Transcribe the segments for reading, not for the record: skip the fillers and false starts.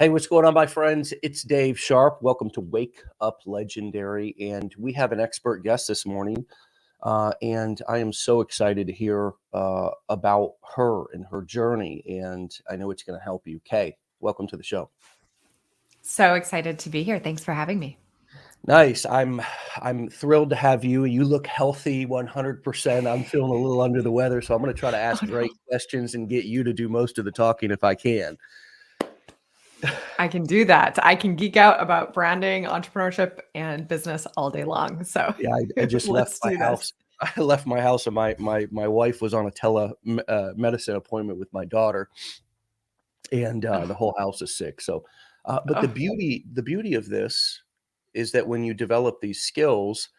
Hey, what's going on, my friends? It's Dave Sharpe. Welcome to Wake Up Legendary. And we have an expert guest this morning. And I am so excited to hear about her and her journey. And I know it's going to help you. Kaye, welcome to the show. So excited to be here. Thanks for having me. Nice. I'm thrilled to have you. You look healthy 100%. I'm feeling a little under the weather, so I'm going to try to ask Oh, great no. questions and get you to do most of the talking if I can. I can do that. I can geek out about branding, entrepreneurship, and business all day long. So Yeah, I just left let's my do this. house. I left my house, and my wife was on a medicine appointment with my daughter, and the Oh, whole house is sick. So, but the oh, beauty of this is that when you develop these skills,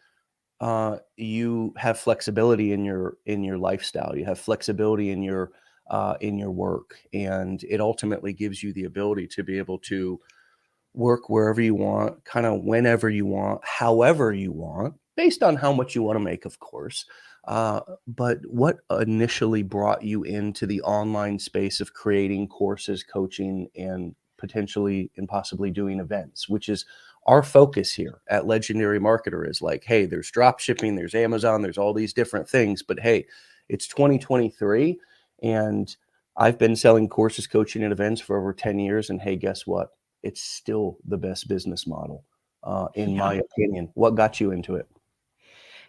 you have flexibility in your lifestyle. You have flexibility in your work, and it ultimately gives you the ability to be able to work wherever you want, kind of whenever you want, however you want, based on how much you want to make, of course. But what initially brought you into the online space of creating courses, coaching, and potentially and possibly doing events, which is our focus here at Legendary Marketer is like, hey, there's drop shipping, there's Amazon, there's all these different things, but hey, it's 2023 and I've been selling courses, coaching, and events for over 10 years. And hey, guess what? It's still the best business model, in yeah. my opinion. What got you into it?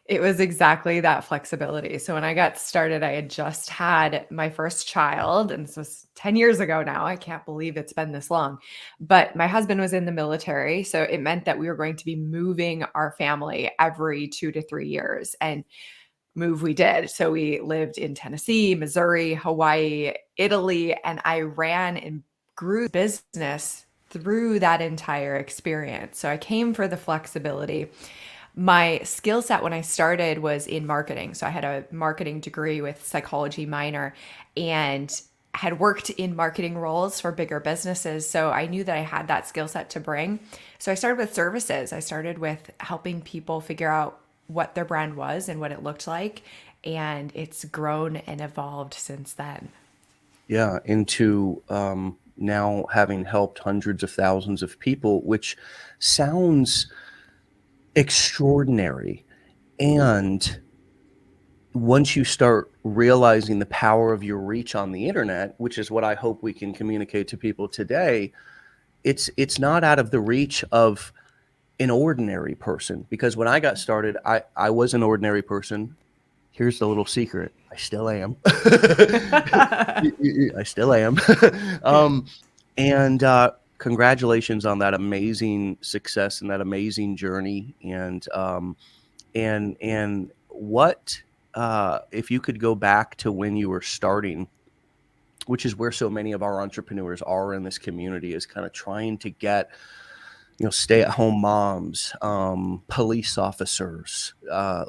It was exactly that flexibility. So when I got started, I had just had my first child, and this was 10 years ago now. I can't believe it's been this long. But my husband was in the military. So it meant that we were going to be moving our family every 2 to 3 years. And move we did. So we lived in Tennessee, Missouri, Hawaii, Italy, and I ran and grew business through that entire experience. So I came for the flexibility. My skill set when I started was in marketing. So I had a marketing degree with psychology minor and had worked in marketing roles for bigger businesses. So I knew that I had that skill set to bring. So I started with services. I started with helping people figure out what their brand was and what it looked like. And it's grown and evolved since then. Yeah, into now having helped hundreds of thousands of people, which sounds extraordinary. And once you start realizing the power of your reach on the internet, which is what I hope we can communicate to people today, it's not out of the reach of an ordinary person. Because when I got started, I was an ordinary person. Here's the little secret. I still am. I still am. um, and congratulations on that amazing success and that amazing journey. And what if you could go back to when you were starting, which is where so many of our entrepreneurs are in this community, is kind of trying to get stay-at-home moms, police officers,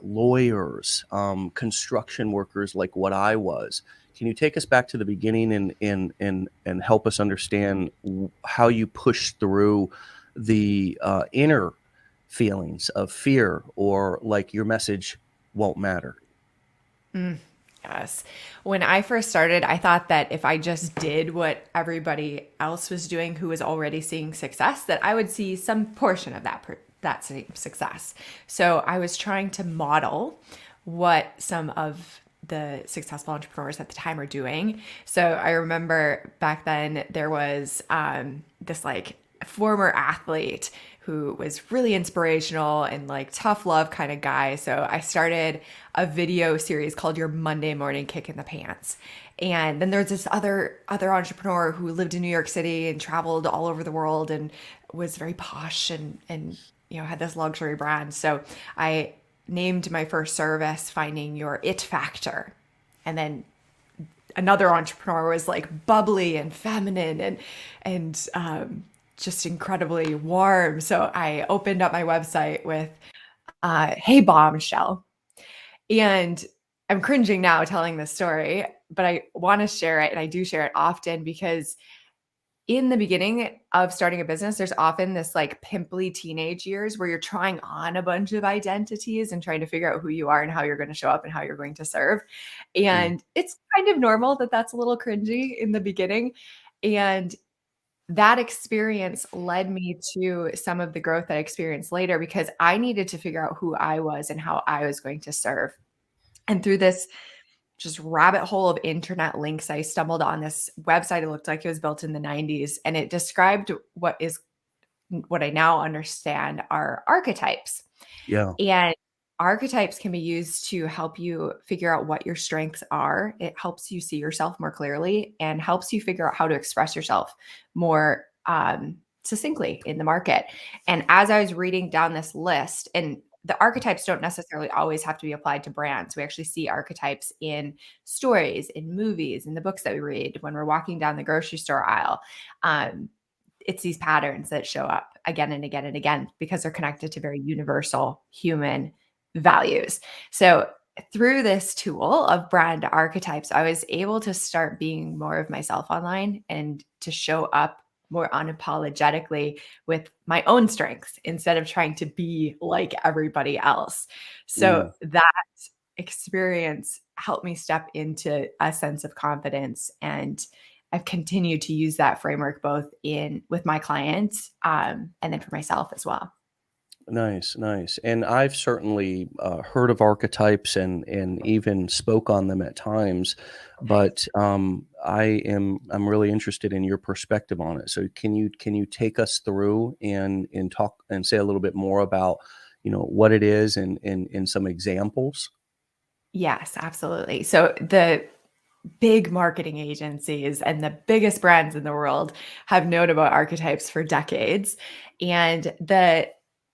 lawyers, construction workers, like what I was. Can you take us back to the beginning and help us understand how you pushed through the inner feelings of fear, or like your message won't matter? Mm, yes. When I first started, I thought that if I just did what everybody else was doing who was already seeing success, that I would see some portion of that same success. So I was trying to model what some of the successful entrepreneurs at the time are doing. So I remember back then there was this like former athlete who was really inspirational and like tough love kind of guy. So I started a video series called Your Monday Morning Kick in the Pants. And then there's this other entrepreneur who lived in New York City and traveled all over the world and was very posh and had this luxury brand. So I named my first service Finding Your It Factor. And then another entrepreneur was like bubbly and feminine and just incredibly warm. So I opened up my website with "Hey Bombshell," and I'm cringing now telling this story, but I want to share it, and I do share it often because in the beginning of starting a business, there's often this like pimply teenage years where you're trying on a bunch of identities and trying to figure out who you are and how you're going to show up and how you're going to serve. Mm. And it's kind of normal that that's a little cringy in the beginning. And that experience led me to some of the growth that I experienced later because I needed to figure out who I was and how I was going to serve. And through this just rabbit hole of internet links, I stumbled on this website. It looked like it was built in the 90s, and it described what I now understand are archetypes. Yeah. And archetypes can be used to help you figure out what your strengths are. It helps you see yourself more clearly and helps you figure out how to express yourself more succinctly in the market. And as I was reading down this list, and the archetypes don't necessarily always have to be applied to brands. We actually see archetypes in stories, in movies, in the books that we read, when we're walking down the grocery store aisle. Um, it's these patterns that show up again and again and again because they're connected to very universal human values. So through this tool of brand archetypes, I was able to start being more of myself online and to show up more unapologetically with my own strengths instead of trying to be like everybody else. So Mm. that experience helped me step into a sense of confidence, and I've continued to use that framework both in with my clients, and then for myself as well. Nice, nice. And I've certainly heard of archetypes and even spoke on them at times, but I'm really interested in your perspective on it. So can you take us through and talk and say a little bit more about what it is and some examples? Yes, absolutely. So the big marketing agencies and the biggest brands in the world have known about archetypes for decades. And the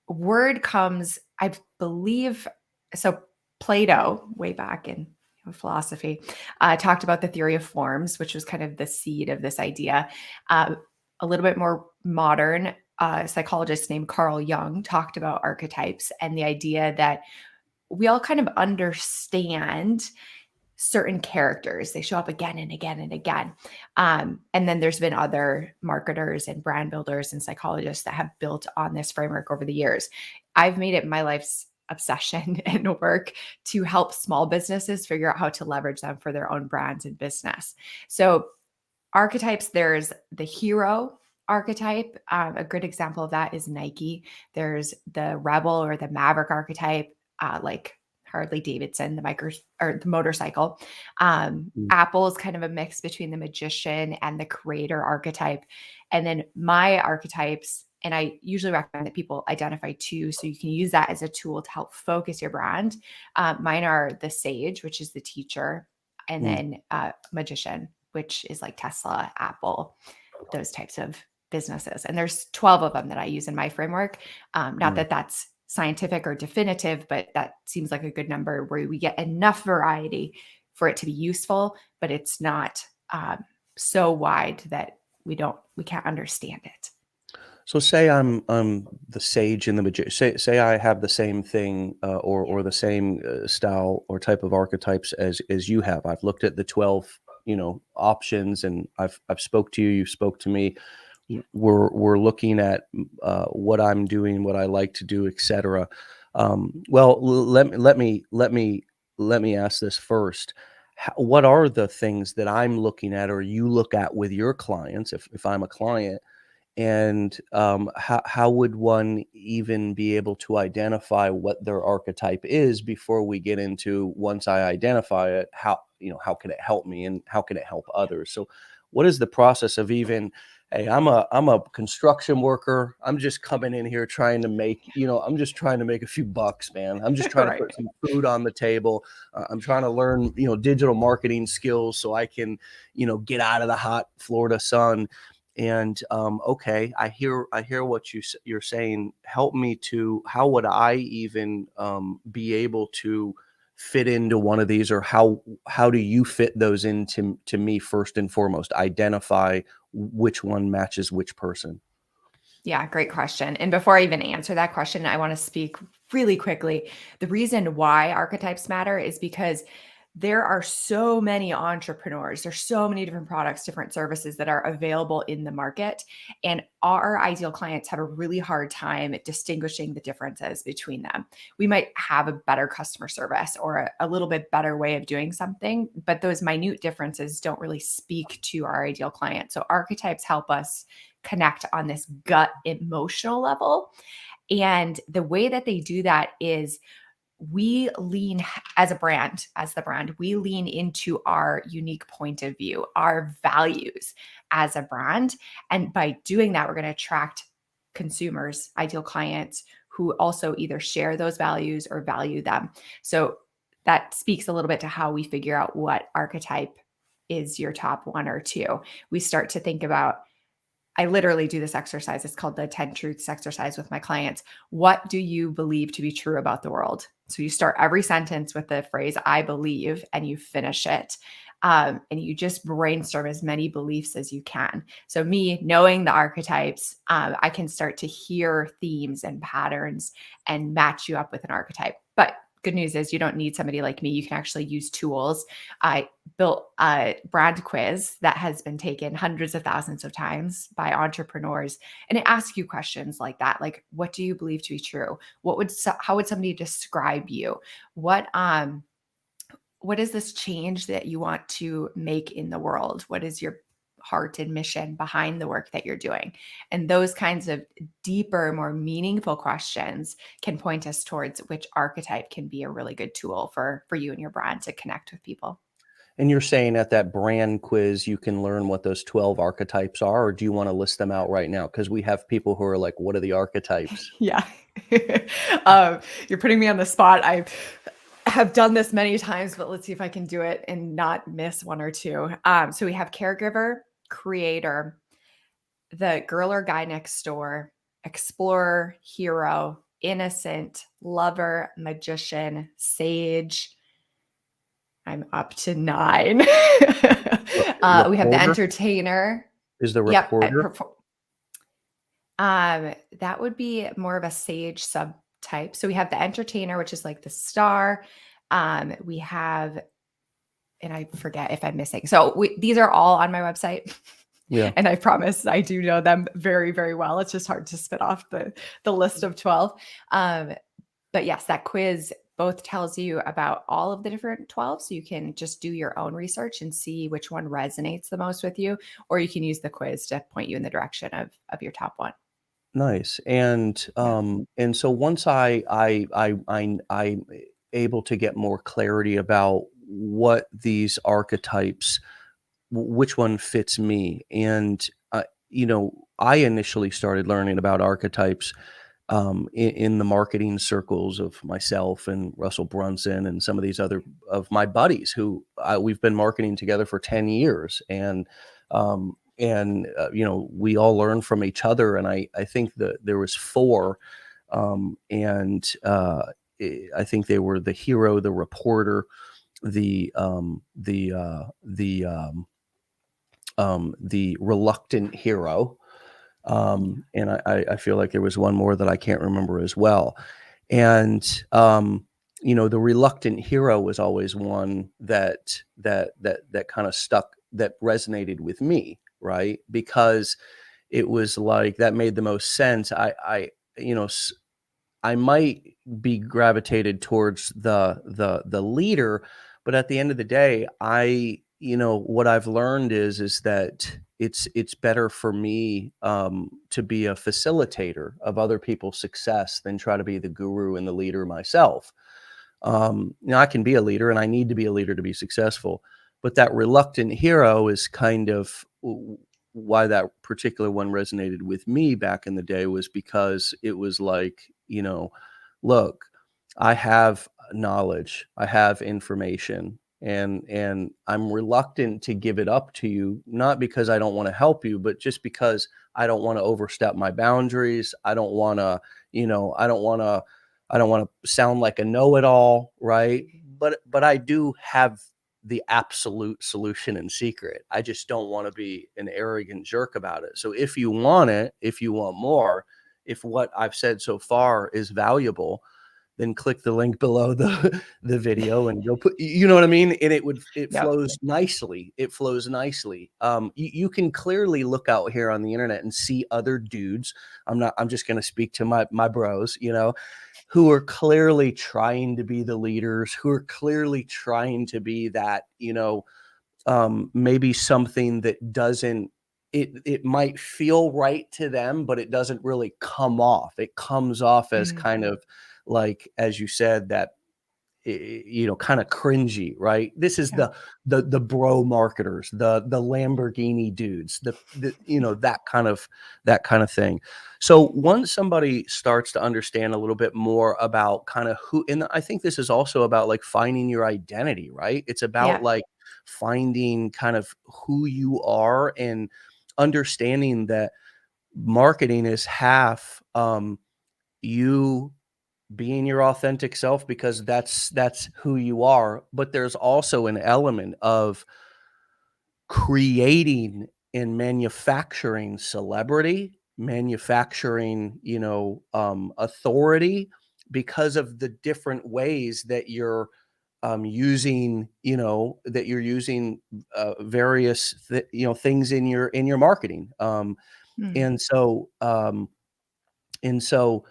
word comes, I believe, so Plato, way back in philosophy, talked about the theory of forms, which was kind of the seed of this idea. Uh, a little bit more modern, psychologist named Carl Jung talked about archetypes and the idea that we all kind of understand certain characters. They show up again and again and again. And then there's been other marketers and brand builders and psychologists that have built on this framework over the years. I've made it my life's obsession and work to help small businesses figure out how to leverage them for their own brands and business. So, archetypes, there's the hero archetype. A good example of that is Nike. There's the rebel or the maverick archetype, like Harley Davidson, the micro or the motorcycle. Mm. Apple is kind of a mix between the magician and the creator archetype. And then my archetypes, and I usually recommend that people identify two, so you can use that as a tool to help focus your brand. Mine are the sage, which is the teacher, and Mm. then magician, which is like Tesla, Apple, those types of businesses. And there's 12 of them that I use in my framework. Not Mm. that that's scientific or definitive, but that seems like a good number where we get enough variety for it to be useful, but it's not so wide that we can't understand it. So say I'm the sage and the magician. Say I have the same thing or the same style or type of archetypes as you have. I've looked at the 12 options, and I've spoke to you. You spoke to me. Yeah. We're looking at what I'm doing, what I like to do, etc. Well, let me ask this first. What are the things that I'm looking at, or you look at with your clients, if I'm a client? And how would one even be able to identify what their archetype is before we get into, once I identify it, how can it help me and how can it help others? So what is the process of even, hey, I'm a construction worker. I'm just coming in here trying to make, I'm just trying to make a few bucks, man. I'm just trying to Right. put some food on the table. I'm trying to learn, digital marketing skills so I can, get out of the hot Florida sun. And okay, I hear what you're saying. Help me to, how would I even be able to fit into one of these, or how do you fit those into to me first and foremost? Identify which one matches which person. Yeah, great question. And before I even answer that question, I want to speak really quickly. The reason why archetypes matter is because there are so many entrepreneurs, there's so many different products, different services that are available in the market. And our ideal clients have a really hard time distinguishing the differences between them. We might have a better customer service or a little bit better way of doing something, but those minute differences don't really speak to our ideal client. So archetypes help us connect on this gut emotional level. And the way that they do that is we lean as a brand, as the brand, we lean into our unique point of view, our values as a brand. And by doing that, we're going to attract consumers, ideal clients who also either share those values or value them. So that speaks a little bit to how we figure out what archetype is your top one or two. We start to think about, I literally do this exercise. It's called the 10 truths exercise with my clients. What do you believe to be true about the world? So you start every sentence with the phrase, I believe, and you finish it. And you just brainstorm as many beliefs as you can. So, me knowing the archetypes, I can start to hear themes and patterns and match you up with an archetype. But good news is you don't need somebody like me. You can actually use tools. I built a brand quiz that has been taken hundreds of thousands of times by entrepreneurs, and it asks you questions like that, like, what do you believe to be true? How would somebody describe you? What is this change that you want to make in the world? What is your heart and mission behind the work that you're doing? And those kinds of deeper, more meaningful questions can point us towards which archetype can be a really good tool for you and your brand to connect with people. And you're saying at that brand quiz, you can learn what those 12 archetypes are, or do you want to list them out right now? Because we have people who are like, what are the archetypes? Yeah. You're putting me on the spot. I have done this many times, but let's see if I can do it and not miss one or two. So we have caregiver, creator, the girl or guy next door, explorer, hero, innocent, lover, magician, sage. I'm up to 9. We have the Reporter entertainer. is the Yep. reporter. That would be more of a sage subtype. So we have the entertainer, which is like the star. We have, and I forget if I'm missing. So these are all on my website. Yeah. And I promise I do know them very, very well. It's just hard to spit off the list of 12. But yes, that quiz both tells you about all of the different 12. So you can just do your own research and see which one resonates the most with you, or you can use the quiz to point you in the direction of your top one. Nice. Yeah. And so once I'm able to get more clarity about what these archetypes, which one fits me. And I initially started learning about archetypes in the marketing circles of myself and Russell Brunson and some of these other of my buddies who we've been marketing together for 10 years. We all learn from each other. And I think that there was four, and I think they were the hero, the reporter, the reluctant hero, and I feel like there was one more that I can't remember as well. And the reluctant hero was always one that kind of stuck, that resonated with me, right? Because it was like that made the most sense. I might be gravitated towards the leader, but at the end of the day, what I've learned is that it's better for me to be a facilitator of other people's success than try to be the guru and the leader myself. I can be a leader and I need to be a leader to be successful, but that reluctant hero is kind of why that particular one resonated with me back in the day, was because it was like, look, I have knowledge, I have information, and I'm reluctant to give it up to you, not because I don't want to help you, but just because I don't want to overstep my boundaries. I don't want to, I don't want to sound like a know-it-all, right? But I do have the absolute solution in secret. I just don't want to be an arrogant jerk about it. So if you want it, if you want more, if what I've said so far is valuable, then click the link below the video and go put, you know what I mean? And it Yep. flows nicely. It flows nicely. You can clearly look out here on the internet and see other dudes. I'm just going to speak to my bros, who are clearly trying to be the leaders, who are clearly trying to be that, maybe something that doesn't it might feel right to them, but it doesn't really come off. It comes off as Mm, kind of like, as you said, that kind of cringy, right? This is yeah. the bro marketers, the Lamborghini dudes, that kind of thing. So once somebody starts to understand a little bit more about kind of who, and I think this is also about like finding your identity, right? It's about Yeah. like finding kind of who you are and understanding that marketing is half you being your authentic self because that's who you are, but there's also an element of creating and manufacturing celebrity, manufacturing, authority because of the different ways that you're using, that you're using various things in your marketing. Mm, And so and so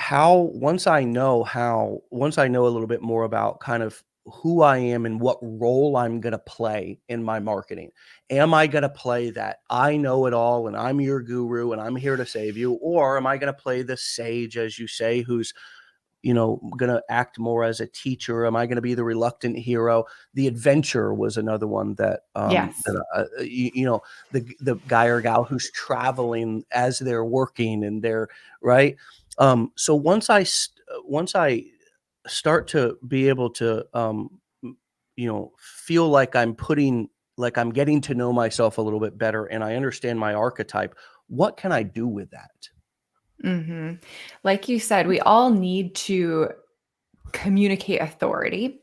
how once I know a little bit more about kind of who I am and what role I'm gonna play in my marketing. Am I gonna play that I know it all and I'm your guru and I'm here to save you? Or am I gonna play the sage, as you say, who's gonna act more as a teacher? Am I gonna be the reluctant hero? The adventure was another one that yes. the guy or gal who's traveling as they're working and they're right. So once I start to be able to feel like I'm getting to know myself a little bit better and I understand my archetype, what can I do with that? Hmm. Like you said, we all need to communicate authority.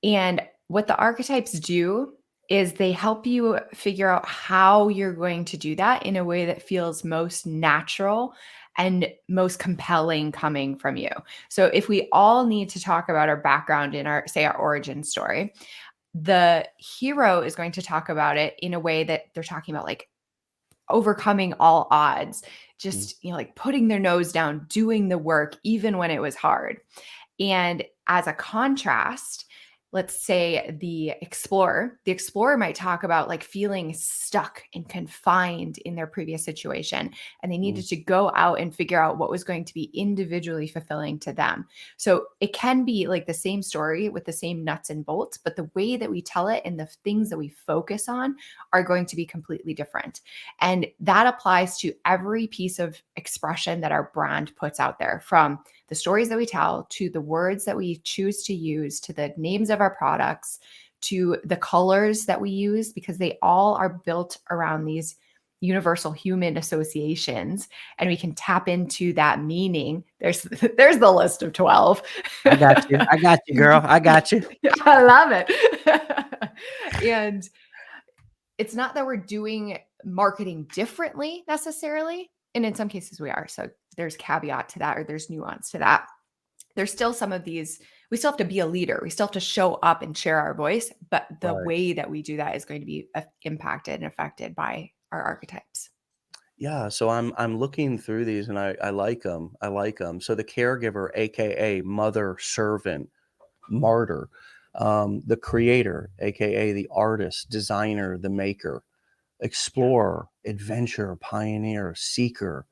And what the archetypes do is they help you figure out how you're going to do that in a way that feels most natural and most compelling coming from you. So if we all need to talk about our background in our, say, our origin story, the hero is going to talk about it in a way that they're talking about like overcoming all odds, Mm, just, like putting their nose down, doing the work even when it was hard. And as a contrast, let's say the explorer might talk about like feeling stuck and confined in their previous situation. And they mm, needed to go out and figure out what was going to be individually fulfilling to them. So it can be like the same story with the same nuts and bolts, but the way that we tell it and the things that we focus on are going to be completely different. And that applies to every piece of expression that our brand puts out there, from the stories that we tell, to the words that we choose to use, to the names of our products, to the colors that we use, because they all are built around these universal human associations, and we can tap into that meaning. There's the list of 12. I got you. I got you, girl. I got you. I love it. And it's not that we're doing marketing differently necessarily. And in some cases we are. So there's caveat to that, or there's nuance to that. There's still some of these, we still have to be a leader. We still have to show up and share our voice. But the Right. way that we do that is going to be impacted and affected by our archetypes. Yeah, so I'm looking through these and I like them. I like them. So the caregiver, aka mother, servant, martyr, the creator, aka the artist, designer, the maker, Yeah. explorer, adventurer, pioneer, seeker,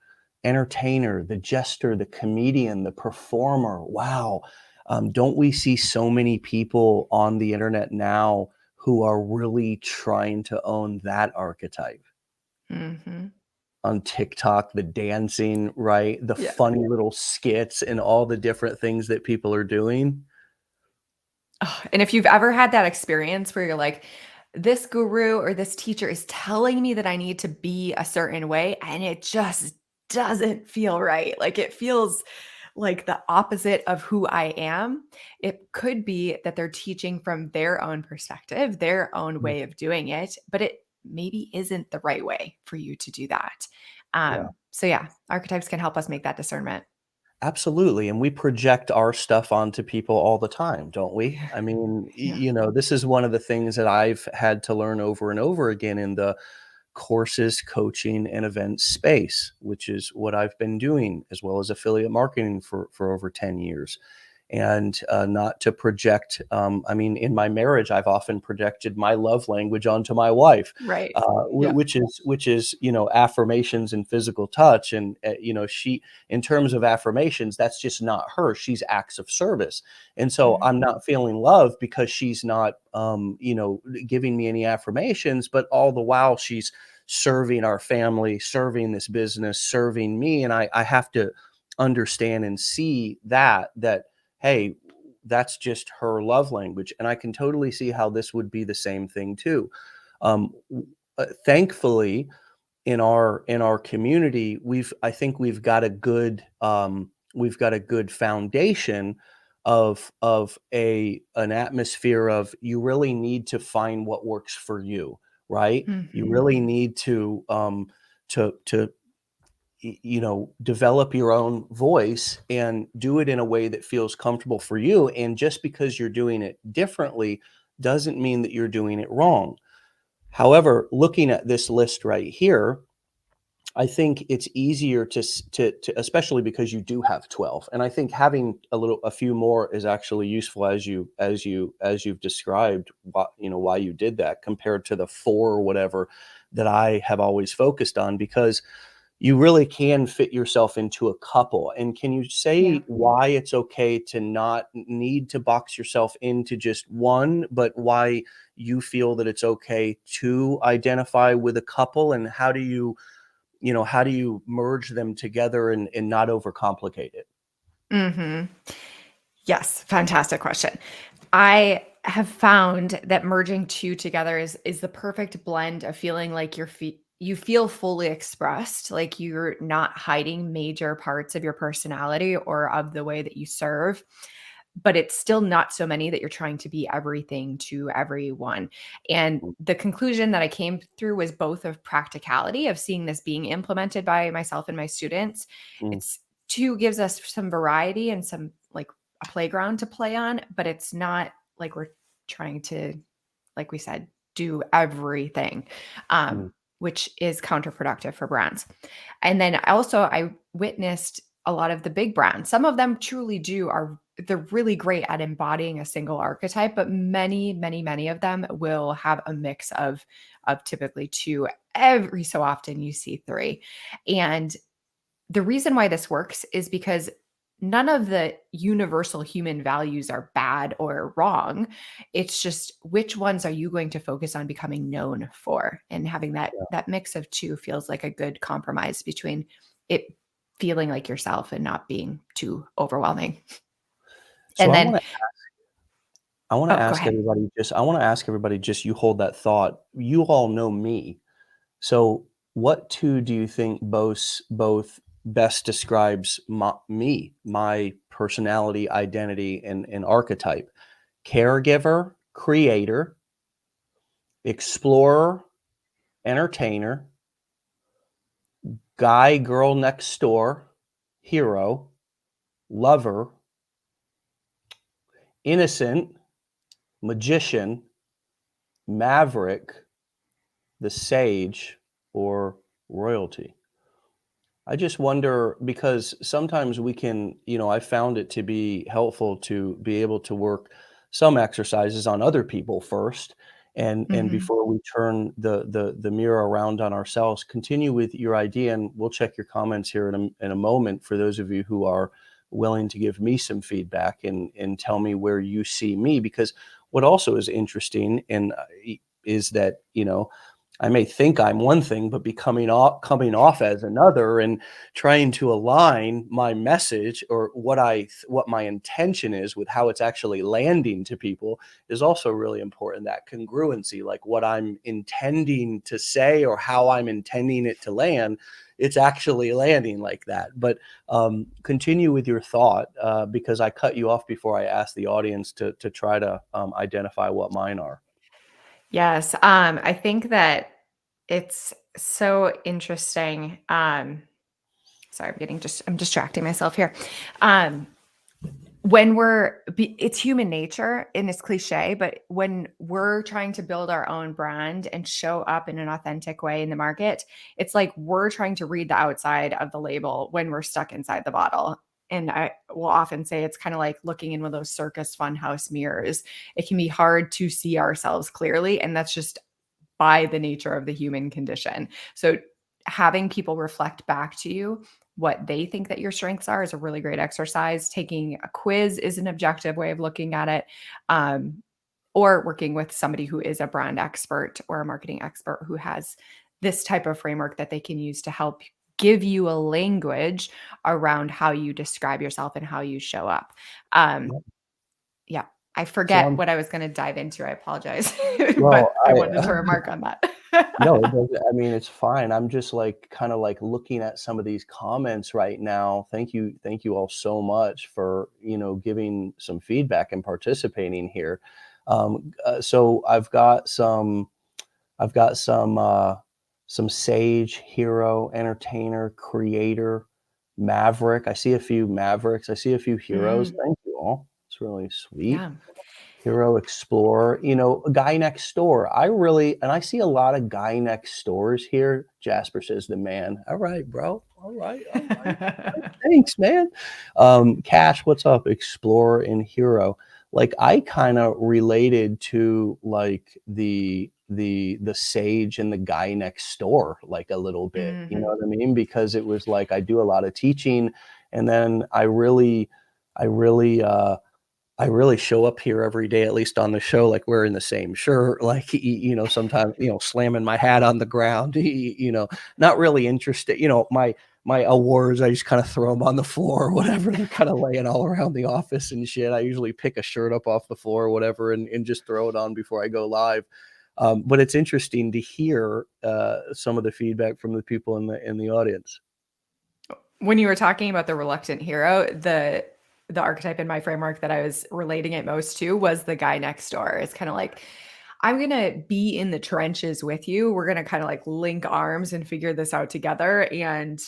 entertainer, the jester, the comedian, the performer. Wow. Don't we see so many people on the internet now who are really trying to own that archetype? Hmm. On TikTok, the dancing, right? The Yeah. funny little skits and all the different things that people are doing. Oh, and if you've ever had that experience where you're like, this guru or this teacher is telling me that I need to be a certain way, and it just doesn't feel right. Like it feels like the opposite of who I am. It could be that they're teaching from their own perspective, their own Mm, way of doing it, but it maybe isn't the right way for you to do that. yeah, So yeah, archetypes can help us make that discernment. absolutely, and we project our stuff onto people all the time, don't we? Yeah. I mean, Yeah. this is one of the things that I've had to learn over and over again in the courses, coaching, and event space, which is what I've been doing, as well as affiliate marketing for over 10 years. and not to project. I mean, in my marriage, I've often projected my love language onto my wife, Right. Yeah. which is affirmations and physical touch, and she, in terms of affirmations, that's just not her. She's acts of service, and so Mhm. I'm not feeling love because she's not giving me any affirmations, but all the while she's serving our family, serving this business, serving me, and I have to understand and see that hey, that's just her love language. And I can totally see how this would be the same thing too. Thankfully, in our community, I think we've got a good foundation of an atmosphere of, you really need to find what works for you, right? You Mhm. really need to develop your own voice and do it in a way that feels comfortable for you. And just because you're doing it differently doesn't mean that you're doing it wrong. However, looking at this list right here, I think it's easier to, especially because you do have 12. And I think having a few more is actually useful, as you've described why you did that, compared to the four or whatever that I have always focused on, because you really can fit yourself into a couple. And can you Yeah. say why it's okay to not need to box yourself into just one, but why you feel that it's okay to identify with a couple? And how do you merge them together and not overcomplicate it? Mhm. Yes, fantastic question. I have found that merging 2 together is the perfect blend of feeling like you feel fully expressed, like you're not hiding major parts of your personality or of the way that you serve, but it's still not so many that you're trying to be everything to everyone. And Mm, the conclusion that I came through was both of practicality of seeing this being implemented by myself and my students. mm, It's 2 gives us some variety and some like a playground to play on, but it's not like we're trying to, like we said, do everything, mm, which is counterproductive for brands. And then also, I witnessed a lot of the big brands. Some of them truly do are they're really great at embodying a single archetype, but many, many, many of them will have a mix of typically two. Every so often, you see three, and the reason why this works is because none of the universal human values are bad or wrong. It's just which ones are you going to focus on becoming known for? And having yeah. that mix of two feels like a good compromise between it feeling like yourself and not being too overwhelming. So And I then want to I want to oh, go ask ahead. everybody just I want to ask everybody just you hold that thought. You all know me. So what two do you think both best describes me, my personality, identity, and archetype? Caregiver, creator, explorer, entertainer, guy, girl next door, hero, lover, innocent, magician, maverick, the sage, or royalty. I just wonder, because sometimes I found it to be helpful to be able to work some exercises on other people first, and Mhm. before we turn the mirror around on ourselves. Continue with your idea, and we'll check your comments here in a moment, for those of you who are willing to give me some feedback and tell me where you see me. Because what also is interesting, is that I may think I'm one thing, but coming off as another, and trying to align my message, or what my intention is, with how it's actually landing to people, is also really important. That congruency, like what I'm intending to say or how I'm intending it to land, it's actually landing like that. But continue with your thought, because I cut you off before I asked the audience to try to identify what mine are. Yes, I think that it's so interesting. Sorry, I'm distracting myself here. Um, when it's human nature and it's cliche, but when we're trying to build our own brand and show up in an authentic way in the market, it's like we're trying to read the outside of the label when we're stuck inside the bottle. And I will often say it's kind of like looking in one of those circus funhouse mirrors. It can be hard to see ourselves clearly, and that's just by the nature of the human condition. So having people reflect back to you what they think that your strengths are is a really great exercise. Taking a quiz is an objective way of looking at it. Um, or working with somebody who is a brand expert or a marketing expert who has this type of framework that they can use to help give you a language around how you describe yourself and how you show up. Um, Yep. yeah, I So forget I'm what I was going to dive into. I apologize, well, but I wanted to remark on that. no, it doesn't. I mean, it's fine. I'm just like kind of like looking at some of these comments right now. Thank you all so much for, giving some feedback and participating here. So I've got some sage, hero, entertainer, creator, maverick. I see a few mavericks. I see a few heroes. Mm, Thank you all. It's really sweet. yeah. Hero Explorer, a guy next door. And I see a lot of guy next doors here. Jasper says the man. All right, bro. All right, all right. Thanks, man. Cash, what's up? Explorer and hero. Like I kind of related to like the sage and the guy next door like a little bit. You know Mhm. what I mean? Because it was like I do a lot of teaching, and then I really I really show up here every day, at least on the show, like wearing the same shirt, like, sometimes, slamming my hat on the ground, not really interested. My awards, I just kind of throw them on the floor or whatever. They're kind of laying all around the office and shit. I usually pick a shirt up off the floor or whatever and just throw it on before I go live. But it's interesting to hear some of the feedback from the people in the audience. When you were talking about the reluctant hero, the archetype in my framework that I was relating it most to was the guy next door. It's kind of like, I'm going to be in the trenches with you. We're going to kind of like link arms and figure this out together. And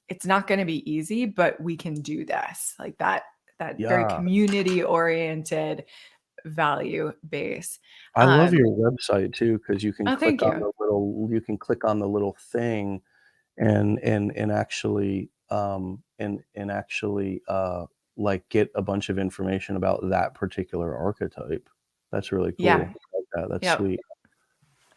it's not going to be easy, but we can do this. Like that very Yeah. community oriented value base. I love Um, your website too, because oh, thank you. you can click on the little thing and actually like get a bunch of information about that particular archetype. That's really Yeah. cool. I like that. That's Yep. sweet.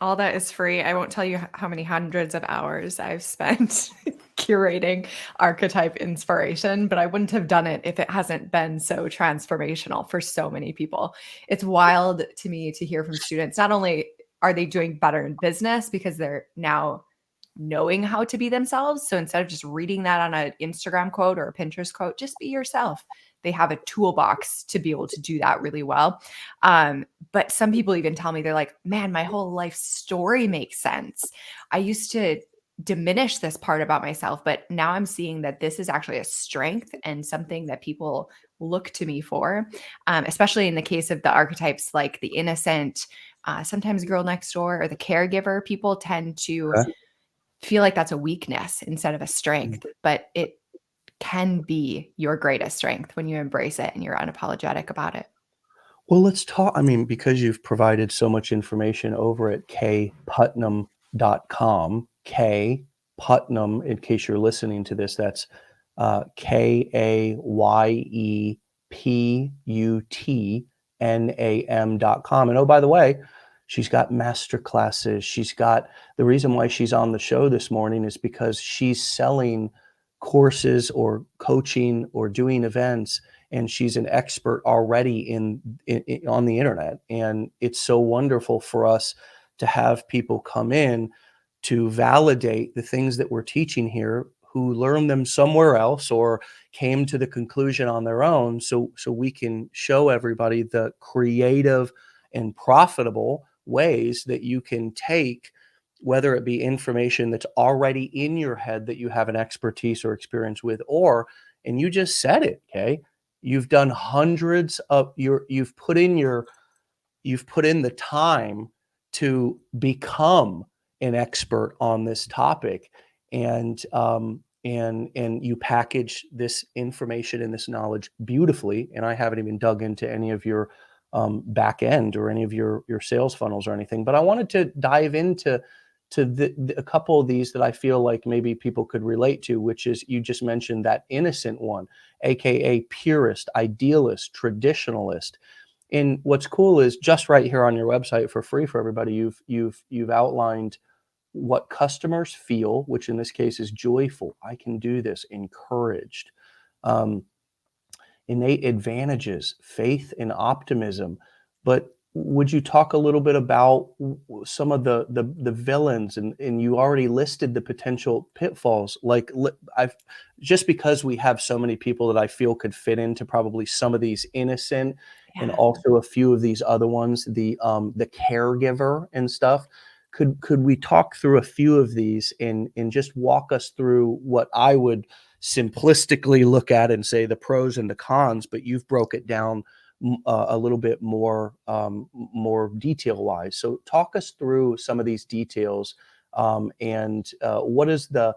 All that is free. I won't tell you how many hundreds of hours I've spent curating archetype inspiration, but I wouldn't have done it if it hasn't been so transformational for so many people. It's wild to me to hear from students. Not only are they doing better in business because they're now knowing how to be themselves. So instead of just reading that on an Instagram quote or a Pinterest quote, just be yourself. They have a toolbox to be able to do that really well. But some people even tell me, they're like, man, my whole life story makes sense. I used to diminish this part about myself, but now I'm seeing that this is actually a strength and something that people look to me for, especially in the case of the archetypes like the innocent, sometimes girl next door, or the caregiver. People tend to Okay. feel like that's a weakness instead of a strength, but it can be your greatest strength when you embrace it and you're unapologetic about it. Well, let's talk. I mean, because you've provided so much information over at kputnam.com. K Putnam, in case you're listening to this, that's KAYEPUTNAM.com. And oh, by the way, she's got master classes. The reason why she's on the show this morning is because she's selling courses or coaching or doing events, and she's an expert already on the internet. And it's so wonderful for us to have people come in to validate the things that we're teaching here, who learned them somewhere else or came to the conclusion on their own, so we can show everybody the creative and profitable ways that you can take, whether it be information that's already in your head that you have an expertise or experience with, or, and you just said it, okay, you've done hundreds of you've put in the time to become an expert on this topic, and you package this information and this knowledge beautifully. And I haven't even dug into any of your back end or any of your sales funnels or anything, but I wanted to dive into a couple of these that I feel like maybe people could relate to, which is, you just mentioned that innocent one. aka purist, idealist, traditionalist. And what's cool is just right here on your website for free for everybody, you've outlined what customers feel, which in this case is joyful. I can do this, encouraged. Um, innate advantages, faith and optimism. But would you talk a little bit about some of the villains, and you already listed the potential pitfalls. Like I've just because we have so many people that I feel could fit into probably some of these innocent and Yeah. also a few of these other ones, the caregiver and stuff. Could we talk through a few of these and just walk us through what I would simplistically look at and say the pros and the cons, but you've broke it down a little bit more more detail wise. So talk us through some of these details, and what is the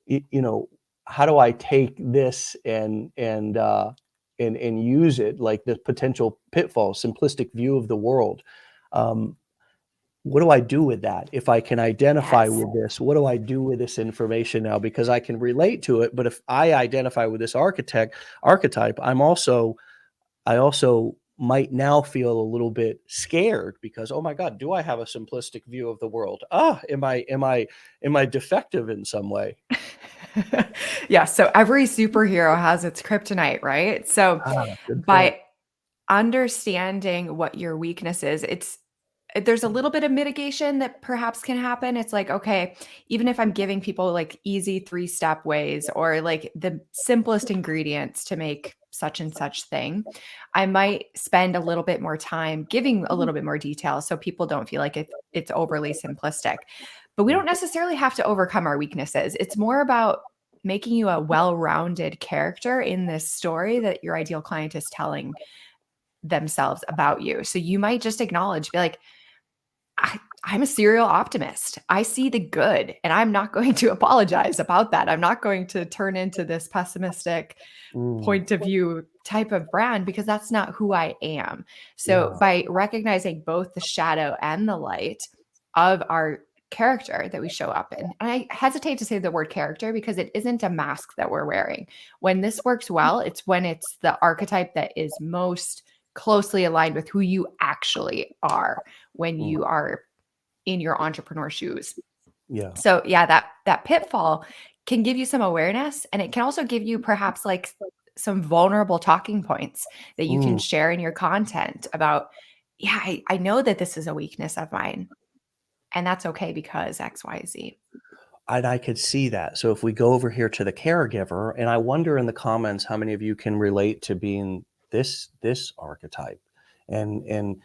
you know, how do I take this and use it, like the potential pitfall, simplistic view of the world. Um, what do I do with that? If I can identify Yes. with this, what do I do with this information now? Because I can relate to it, but if I identify with this archetype, I also might now feel a little bit scared because, oh my God, do I have a simplistic view of the world? Ah, am I defective in some way? Yeah, so every superhero has its kryptonite, right? So Ah, good point. by understanding what your weakness is, there's a little bit of mitigation that perhaps can happen. It's like, okay, even if I'm giving people like easy three-step ways or like the simplest ingredients to make such and such thing, I might spend a little bit more time giving a little bit more detail so people don't feel like it's overly simplistic. But we Yeah, don't necessarily have to overcome our weaknesses. It's more about making you a well-rounded character in this story that your ideal client is telling themselves about you. So you might just acknowledge, be like, I'm a serial optimist. I see the good, and I'm not going to apologize about that. I'm not going to turn into this pessimistic mm, point of view type of brand because that's not who I am. So, yeah, by recognizing both the shadow and the light of our character that we show up in, and I hesitate to say the word character because it isn't a mask that we're wearing. When this works well, it's when it's the archetype that is most closely aligned with who you actually are when mm, you are in your entrepreneur shoes. yeah, So yeah, that pitfall can give you some awareness, and it can also give you perhaps like some vulnerable talking points that you can mm. share in your content about, yeah, I know that this is a weakness of mine, and that's okay because XYZ. And I could see that. So if we go over here to the caregiver, and I wonder in the comments how many of you can relate to being this archetype. And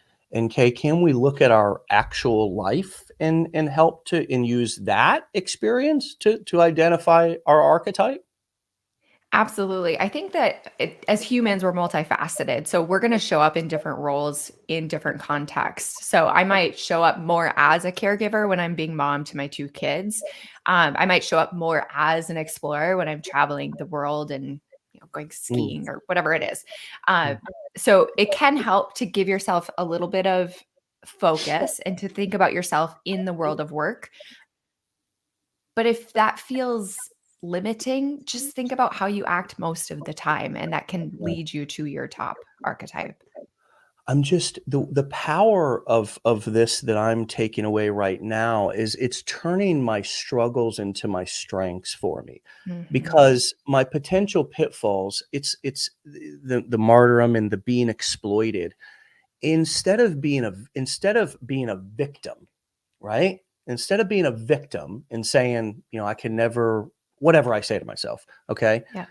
Kay, can we look at our actual life and help to and use that experience to identify our archetype? Absolutely. I think that as humans, we're multifaceted. So we're going to show up in different roles in different contexts. So I might show up more as a caregiver when I'm being mom to my two kids. I might show up more as an explorer when I'm traveling the world and going Mm, skiing or whatever it is. Uh, mm, so it can help to give yourself a little bit of focus and to think about yourself in the world of work, but if that feels limiting, just think about how you act most of the time, and that can yeah. lead you to your top archetype. I'm just the power of this that I'm taking away right now is it's turning my struggles into my strengths for me. Mhm. Because my potential pitfalls, it's the martyrdom and the being exploited. Instead of being a victim, right? Instead of being a victim and saying, I can never whatever I say to myself, okay? Yeah.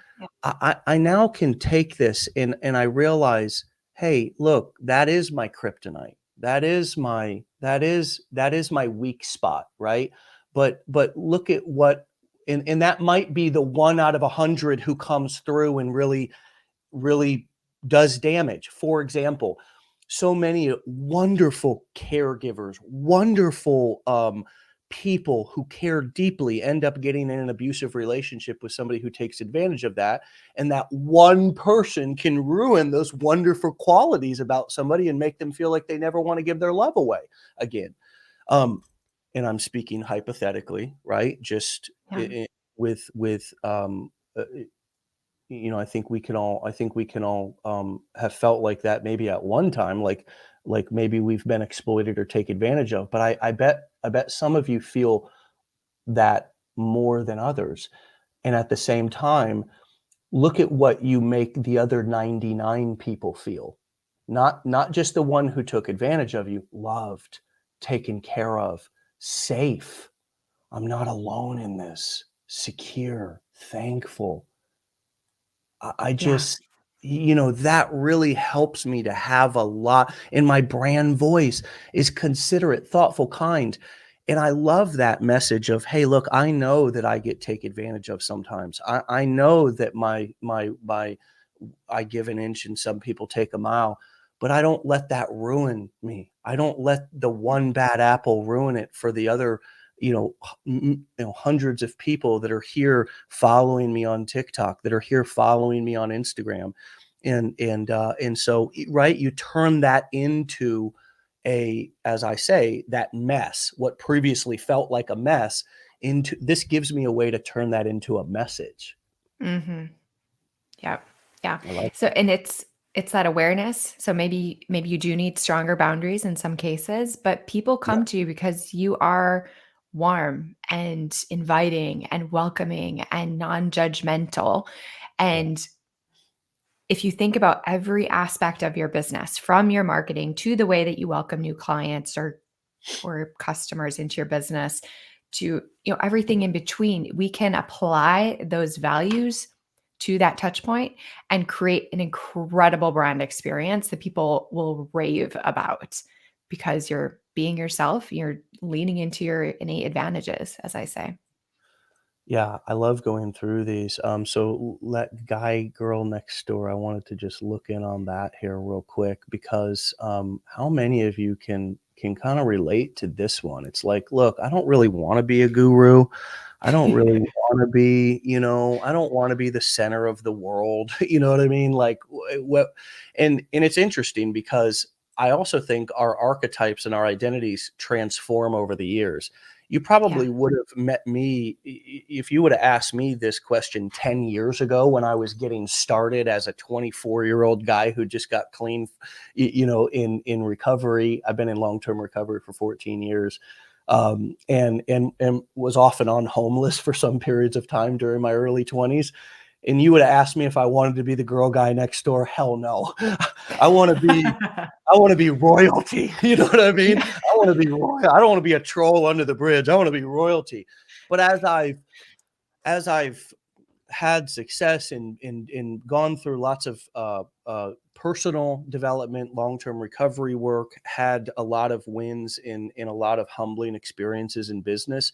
I now can take this and I realize, hey, look, that is my kryptonite. That is my weak spot, right? But look at what and that might be the one out of 100 who comes through and really does damage. For example, so many wonderful caregivers, wonderful people who care deeply end up getting in an abusive relationship with somebody who takes advantage of that. And that one person can ruin those wonderful qualities about somebody and make them feel like they never want to give their love away again. Um, and I'm speaking hypothetically, right? Just Yeah. with uh, I think we can all have felt like that maybe at one time, like maybe we've been exploited or take advantage of. But I bet some of you feel that more than others. And at the same time, look at what you make the other 99 people feel. Not just the one who took advantage of you, loved, taken care of, safe. I'm not alone in this, secure, thankful. I Yeah. just, that really helps me to have a lot, and my brand voice is considerate, thoughtful, kind. And I love that message of, hey, look, I know that I get take advantage of sometimes. I know that I give an inch and some people take a mile, but I don't let that ruin me. I don't let the one bad apple ruin it for the other, hundreds of people that are here following me on TikTok, that are here following me on Instagram. And so, right, you turn that into as I say, that mess, what previously felt like a mess, into this gives me a way to turn that into a message. Mhm. Yep. Yeah. I like So and it's that awareness. So maybe you do need stronger boundaries in some cases, but people Yeah, come to you because you are warm and inviting and welcoming and non-judgmental. yeah, And if you think about every aspect of your business, from your marketing to the way that you welcome new clients or customers into your business to everything in between, we can apply those values to that touch point and create an incredible brand experience that people will rave about because you're being yourself, you're leaning into your innate advantages, as I say. yeah. I love going through these. So let guy girl next door. I wanted to just look in on that here real quick because how many of you can kind of relate to this one? It's like, look, I don't really want to be a guru. I don't really want to be, I don't want to be the center of the world. You know what I mean? Like what? And it's interesting because I also think our archetypes and our identities transform over the years. You Yeah. probably would have met me if you would have asked me this question 10 years ago when I was getting started as a 24-year-old guy who just got clean, in recovery. I've been in long-term recovery for 14 years. And was off and on homeless for some periods of time during my early 20s. And you would have asked me if I wanted to be the girl guy next door. Hell no. I want to be I want to be royalty. You know what I mean? Yeah. I want to be royal. I don't want to be a troll under the bridge. I want to be royalty. But as I've had success and gone through lots of personal development, long term recovery work, had a lot of wins in a lot of humbling experiences in business.